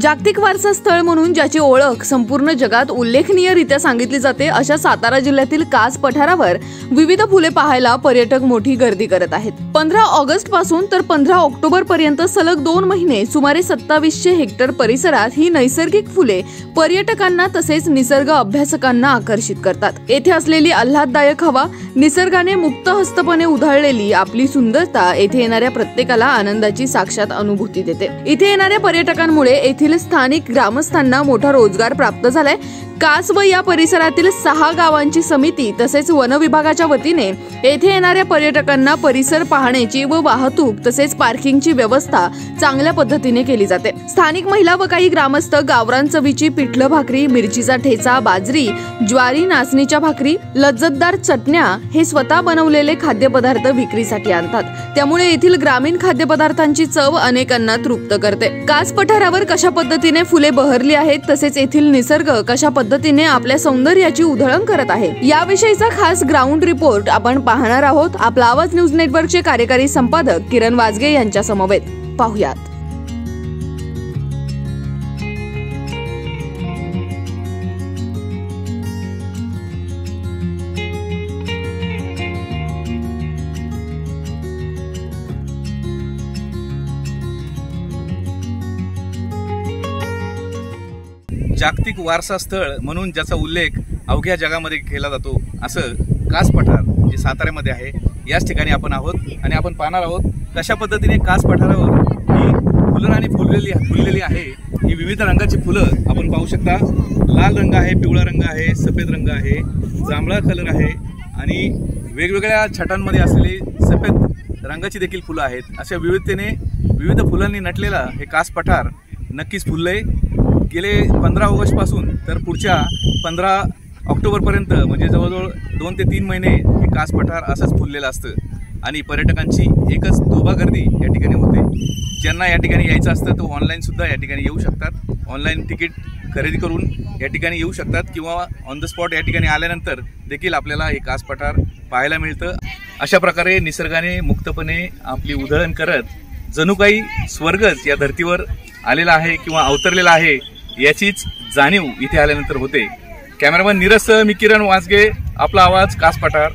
जागतिक वारसा स्थळ म्हणून ज्याची ओळख संपूर्ण जगात उल्लेखनीयरित्या सांगितली जाते अशा सातारा जिल्ह्यातील कास पठारावर विविध फुले पाहायला पर्यटक मोठी गर्दी करत आहेत। 15 ऑगस्ट पासून तर 15 ऑक्टोबर पर्यंत सलग 2 महिने सुमारे 2700 हेक्टर परिसरात ही नैसर्गिक फुले पर्यटकांना तसेच निसर्ग अभ्यासकांना आकर्षित करतात। येथे असलेली आल्हाददायक हवा, निसर्गाने मुक्तहस्तपणे उधळलेली आपली सुंदरता येथे येणाऱ्या प्रत्येकाला आनंदाची साक्षात अनुभूती देते। इथे येणाऱ्या पर्यटकांमुळे येथील स्थानिक ग्रामस्थांना मोठा रोजगार प्राप्त झालाय। कास व या परिसरातील 6 गावांची समिती तसेच वन विभागाच्या वतीने येथे येणाऱ्या पर्यटकांना परिसर पाहण्याची व वाहतूक तसेच पार्किंगची व्यवस्था चांगल्या पद्धतीने केली जाते। स्थानिक महिला व काही ग्रामस्थ गावरान चवीची पिठलं भाकरी, मिरचीचा ठेचा, बाजरी, ज्वारी, नाचणीच्या भाकरी, लज्जतदार चटण्या हे स्वतः बनवलेले खाद्यपदार्थ विक्रीसाठी आणतात। त्यामुळे येथील ग्रामीण खाद्यपदार्थांची चव अनेकांना तृप्त करते। कास पठारावर कशा पद्धतीने फुले बहरली आहेत तसेच येथील निसर्ग कशा पद्धतीने आपल्या सौंदर्याची उधळण करत आहे याविषयीचा खास ग्राउंड रिपोर्ट आपण पाहणार आहोत। आपला आवाज न्यूज नेटवर्कचे कार्यकारी संपादक किरण वाजगे यांच्या समवेत पाहुयात। जागतिक वारसा स्थळ म्हणून ज्याचा उल्लेख अवघ्या जगामध्ये केला जातो असं कास पठार जे साताऱ्यामध्ये आहे याच ठिकाणी आपण आहोत आणि आपण पाहणार आहोत कशा पद्धतीने कास पठारावर ही फुलराणी फुललेली आहे। ही विविध रंगाची फुलं आपण पाहू शकता। लाल रंग आहे, पिवळा रंग आहे, सफेद रंग आहे, जांभळा कलर आहे आणि वेगवेगळ्या छटांमध्ये असलेली सफेद रंगाची देखील फुलं आहेत। अशा विविध फुलांनी नटलेला हे कास पठार नक्कीच फुललंय। गेले 15 ऑगस्ट पासून तर पुढच्या 15 ऑक्टोबर पर्यंत म्हणजे जवळजवळ 2 ते 3 महिने हे कास पठार असंच फुललेलं असतं आणि पर्यटकांची एकच तोबा गर्दी या ठिकाणी होते। ज्यांना या ठिकाणी यायचं असतं तो ऑनलाईन सुद्धा या ठिकाणी येऊ शकतात। ऑनलाईन तिकीट खरेदी करून या ठिकाणी येऊ शकतात किंवा ऑन द स्पॉट या ठिकाणी आल्यानंतर देखील आपल्याला हे कास पठार पाहायला मिळतं। अशा प्रकारे निसर्गाने मुक्तपणे आपली उधळण करत जणू काही स्वर्गच या धर्तीवर आलेला आहे किंवा अवतरलेला आहे याचीच जाणीव इथे आल्यानंतर होते। कॅमेरामन नीरज सह मी किरण वाजगे, आपला आवाज, कास पठार।